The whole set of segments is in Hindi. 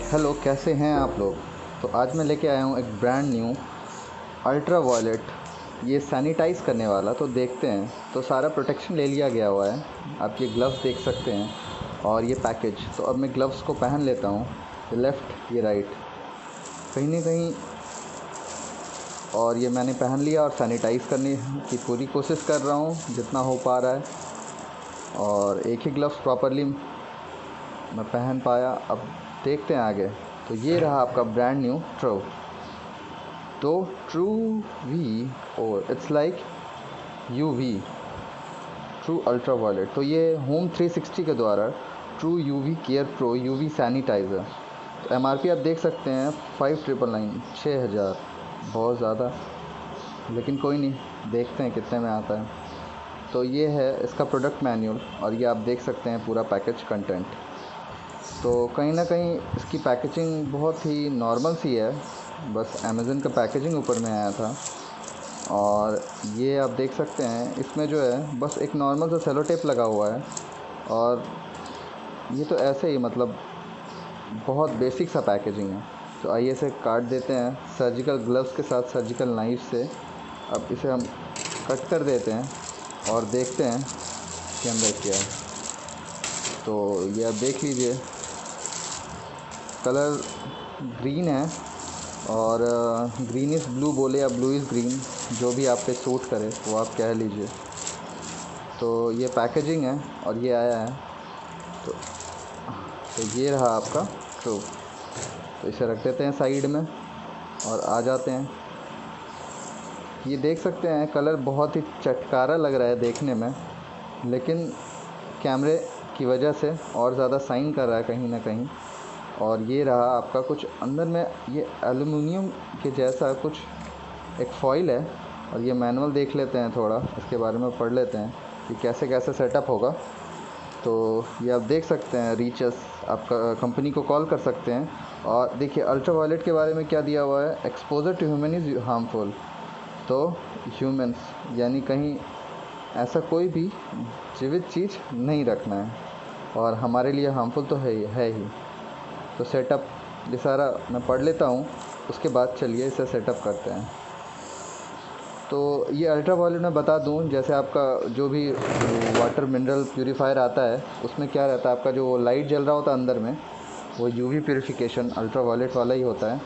हेलो, कैसे हैं आप लोग। तो आज मैं लेके आया हूँ एक ब्रांड न्यू अल्ट्रा वायलेट, ये सैनिटाइज़ करने वाला। तो देखते हैं। तो सारा प्रोटेक्शन ले लिया गया हुआ है। आप ये ग्लव्स देख सकते हैं और ये पैकेज। तो अब मैं ग्लव्स को पहन लेता हूँ, ये लेफ़्ट ये राइट, कहीं ना कहीं। और ये मैंने पहन लिया और सैनिटाइज़ करने की पूरी कोशिश कर रहा हूँ जितना हो पा रहा है। और एक ही ग्लव्स प्रॉपरली मैं पहन पाया। अब देखते हैं आगे। तो ये रहा आपका ब्रांड न्यू ट्रू। तो ट्रू वी, और it's like UV, true ultra violet. तो ये होम 360 के द्वारा true UV care pro UV sanitiser. तो एमआरपी आप देख सकते हैं 5999, 6000, बहुत ज़्यादा, लेकिन कोई नहीं, देखते हैं कितने में आता है। तो ये है इसका प्रोडक्ट मैन्युअल और ये आप देख सकते हैं पूरा पैकेज कंटेंट। तो कहीं ना कहीं इसकी पैकेजिंग बहुत ही नॉर्मल सी है, बस अमेज़न का पैकेजिंग ऊपर में आया था। और ये आप देख सकते हैं इसमें जो है बस एक नॉर्मल सा सेलो टेप लगा हुआ है। और ये तो ऐसे ही मतलब बहुत बेसिक सा पैकेजिंग है। तो आइए इसे काट देते हैं सर्जिकल ग्लव्स के साथ, सर्जिकल नाइफ से। अब इसे हम कट कर देते हैं और देखते हैं कि अंदर क्या है। तो ये आप देख लीजिए, कलर ग्रीन है। और ग्रीन इज़ ब्लू बोले या ब्लू इज़ ग्रीन, जो भी आप पे सूट करे वो आप कह लीजिए। तो ये पैकेजिंग है और ये आया है। तो, तो ये रहा आपका ट्रू। तो इसे रख देते हैं साइड में और आ जाते हैं। ये देख सकते हैं कलर बहुत ही चटकारा लग रहा है देखने में, लेकिन कैमरे की वजह से और ज़्यादा शाइन कर रहा है कहीं ना कहीं। और ये रहा आपका कुछ अंदर में, ये एल्युमिनियम के जैसा कुछ एक फॉइल है। और ये मैनुअल देख लेते हैं, थोड़ा इसके बारे में पढ़ लेते हैं कि कैसे कैसे सेटअप होगा। तो ये आप देख सकते हैं रीचेस, आप कंपनी को कॉल कर सकते हैं। और देखिए अल्ट्रा वायलेट के बारे में क्या दिया हुआ है, exposure to human is harmful. तो ह्यूमंस यानी कहीं ऐसा कोई भी जीवित चीज़ नहीं रखना है, और हमारे लिए हार्मफुल तो है ही। तो सेटअप ये सारा मैं पढ़ लेता हूँ, उसके बाद चलिए इसे सेटअप करते हैं। तो ये अल्ट्रा वायलेट मैं बता दूं, जैसे आपका जो भी वाटर मिनरल प्यूरीफायर आता है उसमें क्या रहता है, आपका जो लाइट जल रहा होता है अंदर में, वो यूवी प्यूरिफिकेशन अल्ट्रा वायलेट वाला ही होता है।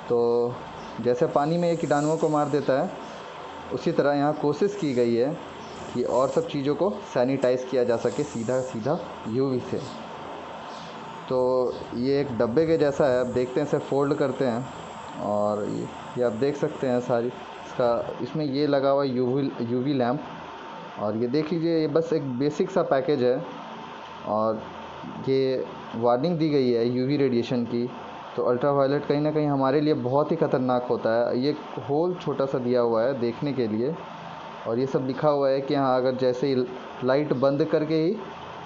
तो जैसे पानी में ये कीटाणुओं को मार देता है, उसी तरह यहाँ कोशिश की गई है कि और सब चीज़ों को सैनिटाइज़ किया जा सके सीधा सीधा यूवी से। तो ये एक डब्बे के जैसा है, अब देखते हैं इसे फोल्ड करते हैं। और ये आप देख सकते हैं सारी इसका, इसमें ये लगा हुआ यूवी लैम्प। और ये देख लीजिए, ये बस एक बेसिक सा पैकेज है। और ये वार्निंग दी गई है यूवी रेडिएशन की। तो अल्ट्रा वायलेट कहीं ना कहीं हमारे लिए बहुत ही ख़तरनाक होता है। ये होल छोटा सा दिया हुआ है देखने के लिए, और ये सब लिखा हुआ है कि हाँ, अगर जैसे ही लाइट बंद करके ही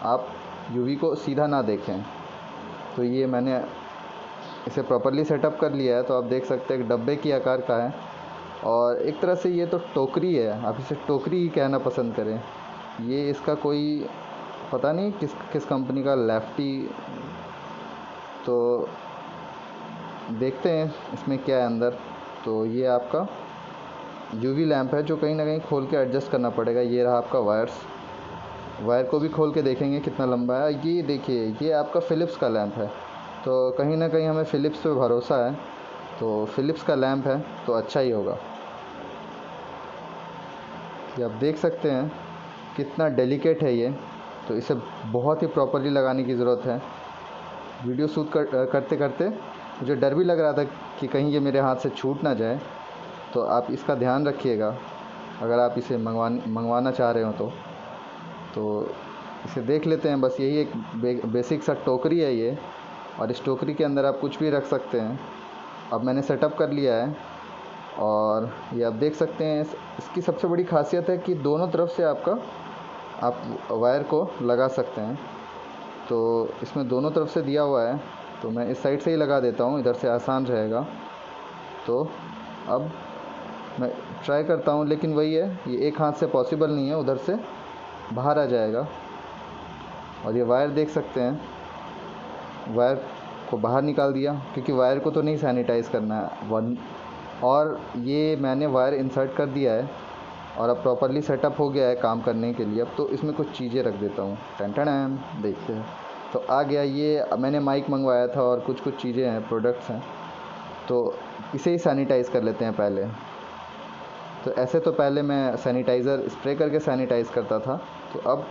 आप यूवी को सीधा ना देखें। तो ये मैंने इसे प्रॉपरली सेटअप कर लिया है। तो आप देख सकते हैं एक डब्बे की आकार का है, और एक तरह से ये तो टोकरी है, आप इसे टोकरी ही कहना पसंद करें। ये इसका कोई पता नहीं किस किस कंपनी का, लेफ्टी। तो देखते हैं इसमें क्या है अंदर। तो ये आपका यूवी लैंप है जो कहीं ना कहीं खोल के एडजस्ट करना पड़ेगा। ये रहा आपका वायर को भी खोल के देखेंगे कितना लंबा है। ये देखिए, ये आपका फ़िलिप्स का लैंप है। तो कहीं ना कहीं हमें फ़िलिप्स पे भरोसा है, तो फ़िलिप्स का लैंप है तो अच्छा ही होगा। ये आप देख सकते हैं कितना डेलिकेट है ये। तो इसे बहुत ही प्रॉपरली लगाने की ज़रूरत है। वीडियो शूट करते करते मुझे डर भी लग रहा था कि कहीं ये मेरे हाथ से छूट ना जाए। तो आप इसका ध्यान रखिएगा अगर आप इसे मंगवाना चाह रहे हो तो इसे देख लेते हैं। बस यही एक बेसिक सा टोकरी है ये, और इस टोकरी के अंदर आप कुछ भी रख सकते हैं। अब मैंने सेटअप कर लिया है। और ये आप देख सकते हैं इसकी सबसे बड़ी खासियत है कि दोनों तरफ से आप वायर को लगा सकते हैं। तो इसमें दोनों तरफ से दिया हुआ है, तो मैं इस साइड से ही लगा देता हूँ, इधर से आसान रहेगा। तो अब मैं ट्राई करता हूँ, लेकिन वही है, ये एक हाथ से पॉसिबल नहीं है, उधर से बाहर आ जाएगा। और ये वायर देख सकते हैं, वायर को बाहर निकाल दिया, क्योंकि वायर को तो नहीं सैनिटाइज़ करना है वन। और ये मैंने वायर इंसर्ट कर दिया है और अब प्रॉपरली सेटअप हो गया है काम करने के लिए। अब तो इसमें कुछ चीज़ें रख देता हूँ। टन टन देखते हैं। तो आ गया ये, मैंने माइक मंगवाया था और कुछ चीज़ें हैं, प्रोडक्ट्स हैं, तो इसे ही सैनिटाइज़ कर लेते हैं पहले। तो ऐसे तो पहले मैं सैनिटाइज़र स्प्रे करके सैनिटाइज़ करता था, तो अब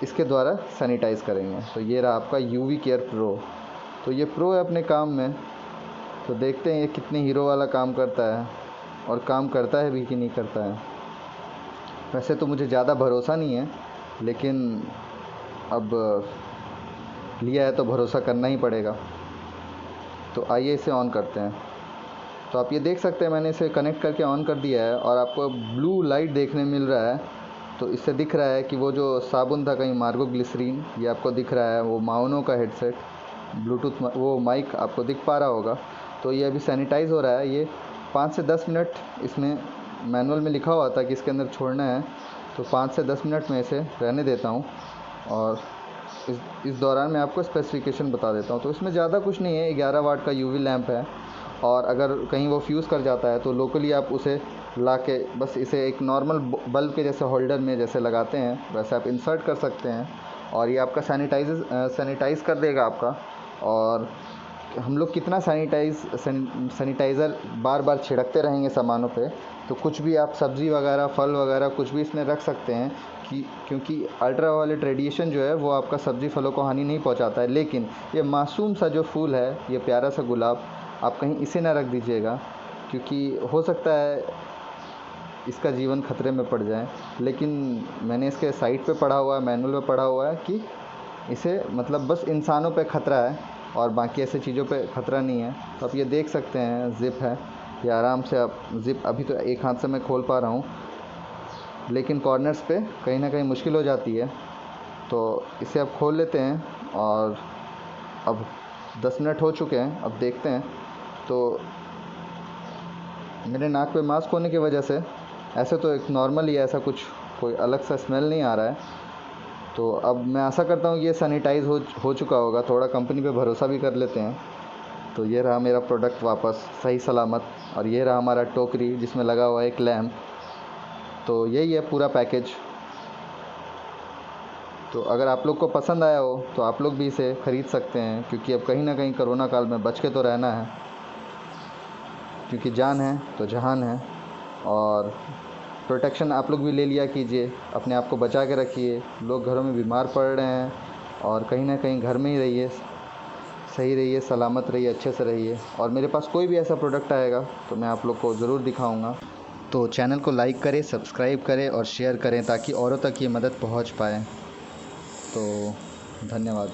इसके द्वारा सैनिटाइज़ करेंगे। तो ये रहा आपका UV केयर प्रो। तो ये प्रो है अपने काम में, तो देखते हैं ये कितने हीरो वाला काम करता है और काम करता है भी कि नहीं करता है। वैसे तो मुझे ज़्यादा भरोसा नहीं है, लेकिन अब लिया है तो भरोसा करना ही पड़ेगा। तो आइए इसे ऑन करते हैं। तो आप ये देख सकते हैं मैंने इसे कनेक्ट करके ऑन कर दिया है और आपको ब्लू लाइट देखने मिल रहा है। तो इससे दिख रहा है कि वो जो साबुन था कहीं मार्गो ग्लिसरीन, ये आपको दिख रहा है। वो माउनो का हेडसेट ब्लूटूथ वो माइक आपको दिख पा रहा होगा। तो ये अभी सैनिटाइज़ हो रहा है। ये 5 से 10 मिनट इसमें मैनुअल में लिखा हुआ था कि इसके अंदर छोड़ना है, तो 5 से 10 मिनट में इसे रहने देता हूँ और इस दौरान मैं आपको स्पेसिफिकेशन बता देता हूँ। तो इसमें ज़्यादा कुछ नहीं है, 11 वाट का UV लैंप है और अगर कहीं वो फ्यूज़ कर जाता है तो लोकली आप उसे ला के बस इसे एक नॉर्मल बल्ब के जैसे होल्डर में जैसे लगाते हैं वैसे आप इंसर्ट कर सकते हैं और ये आपका सैनिटाइज़ कर देगा आपका। और हम लोग कितना सैनिटाइज़र बार बार छिड़कते रहेंगे सामानों पे, तो कुछ भी आप सब्ज़ी वगैरह फल वगैरह कुछ भी इसमें रख सकते हैं क्योंकि अल्ट्रावायलेट रेडिएशन जो है वो आपका सब्ज़ी फलों को हानि नहीं पहुंचाता है। लेकिन ये मासूम सा जो फूल है, ये प्यारा सा गुलाब, आप कहीं इसे ना रख दीजिएगा, क्योंकि हो सकता है इसका जीवन खतरे में पड़ जाए। लेकिन मैंने इसके साइट पे पढ़ा हुआ है, मैनुअल में पढ़ा हुआ है कि इसे मतलब बस इंसानों पे ख़तरा है और बाकी ऐसे चीज़ों पे ख़तरा नहीं है। तो आप ये देख सकते हैं ज़िप है, ये आराम से आप ज़िप अभी तो एक हाथ से मैं खोल पा रहा हूँ, लेकिन कॉर्नर्स पे कहीं ना कहीं मुश्किल हो जाती है। तो इसे आप खोल लेते हैं और अब 10 मिनट हो चुके हैं। अब देखते हैं। तो मेरे नाक पे मास्क होने की वजह से ऐसे तो एक नॉर्मल ही ऐसा कुछ कोई अलग सा स्मेल नहीं आ रहा है। तो अब मैं आशा करता हूँ ये सैनिटाइज़ हो चुका होगा। थोड़ा कंपनी पे भरोसा भी कर लेते हैं। तो ये रहा मेरा प्रोडक्ट वापस सही सलामत, और ये रहा हमारा टोकरी जिसमें लगा हुआ एक लैम्प। तो यही है पूरा पैकेज। तो अगर आप लोग को पसंद आया हो तो आप लोग भी इसे ख़रीद सकते हैं, क्योंकि अब कहीं ना कहीं कोरोना काल में बच के तो रहना है, क्योंकि जान है तो जहान है। और प्रोटेक्शन आप लोग भी ले लिया कीजिए, अपने आप को बचा के रखिए। लोग घरों में बीमार पड़ रहे हैं और कहीं ना कहीं घर में ही रहिए, सही रहिए, सलामत रहिए, अच्छे से रहिए। और मेरे पास कोई भी ऐसा प्रोडक्ट आएगा तो मैं आप लोग को ज़रूर दिखाऊंगा। तो चैनल को लाइक करें, सब्सक्राइब करें और शेयर करें ताकि औरों तक ये मदद पहुंच पाए। तो धन्यवाद।